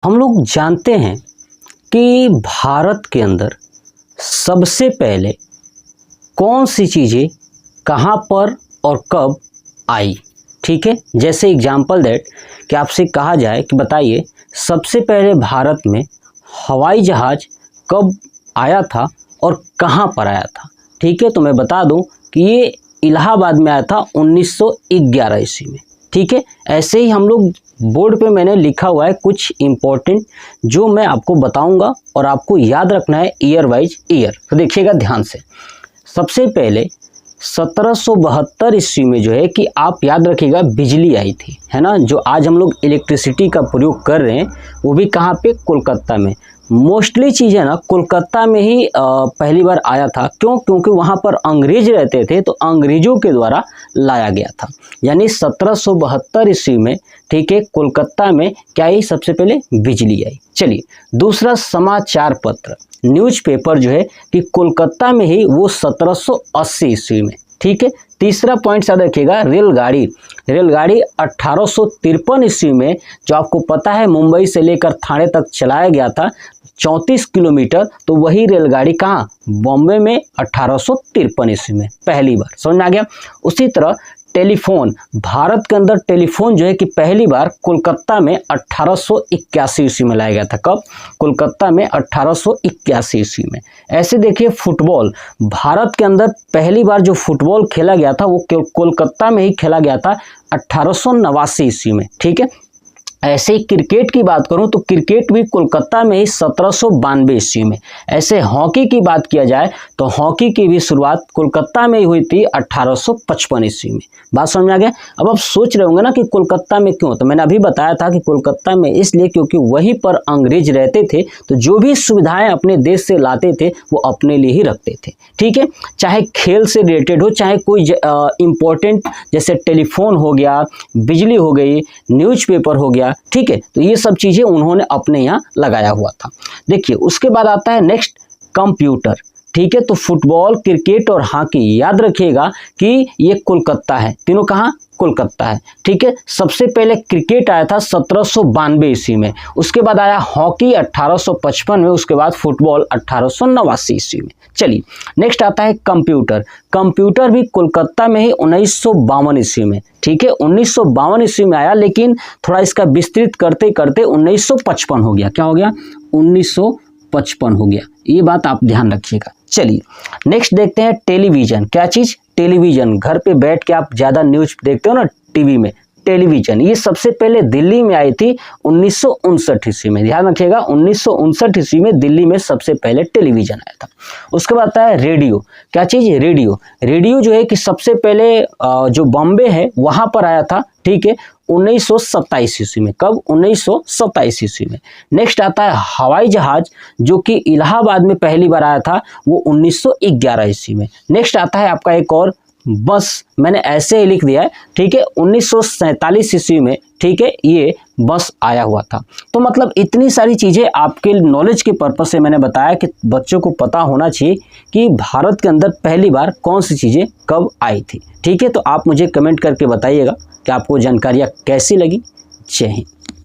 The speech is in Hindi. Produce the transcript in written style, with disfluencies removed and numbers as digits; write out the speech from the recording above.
हम लोग जानते हैं कि भारत के अंदर सबसे पहले कौन सी चीज़ें कहाँ पर और कब आई। ठीक है, जैसे एग्जाम्पल दैट कि आपसे कहा जाए कि बताइए सबसे पहले भारत में हवाई जहाज़ कब आया था और कहाँ पर आया था। ठीक है, तो मैं बता दूं कि ये इलाहाबाद में आया था 1911 ईस्वी में। ठीक है, ऐसे ही हम लोग बोर्ड पे मैंने लिखा हुआ है कुछ इम्पोर्टेंट जो मैं आपको बताऊंगा और आपको याद रखना है ईयर वाइज ईयर। तो देखिएगा ध्यान से। सबसे पहले 1772 ईस्वी में जो है कि आप याद रखिएगा बिजली आई थी, है ना। जो आज हम लोग इलेक्ट्रिसिटी का प्रयोग कर रहे हैं वो भी कहाँ पे, कोलकाता में। मोस्टली चीज़ें ना कोलकाता में ही पहली बार आया था। क्यों? क्योंकि वहाँ पर अंग्रेज रहते थे तो अंग्रेजों के द्वारा लाया गया था। यानी 1772 ईस्वी में, ठीक है, कोलकाता में क्या आई, सबसे पहले बिजली आई। चलिए, दूसरा समाचार पत्र न्यूज़पेपर जो है कि कोलकाता में ही वो 1780 ईस्वी में। ठीक है, तीसरा पॉइंट याद रखिएगा रेलगाड़ी 1853 ईस्वी में, जो आपको पता है मुंबई से लेकर थाने तक चलाया गया था 34 किलोमीटर। तो वही रेलगाड़ी कहाँ, बॉम्बे में 1853 ईस्वी में पहली बार। समझ में आ गया। उसी तरह टेलीफोन, भारत के अंदर टेलीफोन जो है कि पहली बार कोलकाता में 1881 ईस्वी में लाया गया था। कब? कोलकाता में 1881 ईस्वी में। ऐसे देखिए फुटबॉल, भारत के अंदर पहली बार जो फुटबॉल खेला गया था वो कोलकाता में ही खेला गया था 1889 ईस्वी में। ठीक है, ऐसे ही क्रिकेट की बात करूं तो क्रिकेट भी कोलकाता में ही 1792 ईस्वी में। ऐसे हॉकी की बात किया जाए तो हॉकी की भी शुरुआत कोलकाता में ही हुई थी 1855 ईस्वी में। बात समझ में आ गया। अब आप सोच रहे होंगे ना कि कोलकाता में क्यों, तो मैंने अभी बताया था कि कोलकाता में इसलिए क्योंकि वहीं पर अंग्रेज रहते थे तो जो भी सुविधाएं अपने देश से लाते थे वो अपने लिए ही रखते थे। ठीक है, चाहे खेल से रिलेटेड हो, चाहे कोई इंपॉर्टेंट जैसे टेलीफोन हो गया, बिजली हो गई, न्यूज़पेपर हो गया। ठीक है, तो ये सब चीजें उन्होंने अपने यहाँ लगाया हुआ था। देखिए उसके बाद आता है नेक्स्ट कंप्यूटर। ठीक है, तो फुटबॉल, क्रिकेट और हॉकी याद रखिएगा कि ये कोलकाता है, तीनों कहाँ, कोलकाता है। ठीक है, सबसे पहले क्रिकेट आया था 1792 ईस्वी में, उसके बाद आया हॉकी 1855 में, उसके बाद फुटबॉल 1889 ईस्वी में। चलिए नेक्स्ट आता है कंप्यूटर। कंप्यूटर भी कोलकाता में ही 1952 ईस्वी में। ठीक है, 1952 ईस्वी में आया, लेकिन थोड़ा इसका विस्तृत करते करते 1955 हो गया। क्या हो गया, 1955 हो गया। ये बात आप ध्यान रखिएगा। चलिए नेक्स्ट देखते हैं टेलीविजन। क्या चीज, टेलीविजन। घर पे बैठ के आप ज्यादा न्यूज देखते हो ना टीवी में, टेलीविजन। ये सबसे पहले दिल्ली में आई थी 1959 ईस्वी में। ध्यान रखिएगा 1959 ईस्वी में दिल्ली में सबसे पहले टेलीविजन आया था। उसके बाद आता है रेडियो। क्या चीज, रेडियो। रेडियो जो है कि सबसे पहले जो बॉम्बे है वहां पर आया था। ठीक है, 1927 ईस्वी में। कब, 1927 ईस्वी में। नेक्स्ट आता है हवाई जहाज, जो कि इलाहाबाद में पहली बार आया था, वो 1911 ईस्वी में। नेक्स्ट आता है आपका एक और बस, मैंने ऐसे ही लिख दिया है। ठीक है, 1947 ईस्वी में, ठीक है, ये बस आया हुआ था। तो मतलब इतनी सारी चीज़ें आपके नॉलेज के पर्पज से मैंने बताया कि बच्चों को पता होना चाहिए कि भारत के अंदर पहली बार कौन सी चीज़ें कब आई थी। ठीक है, तो आप मुझे कमेंट करके बताइएगा कि आपको जानकारियाँ कैसी लगी। जय हिंद।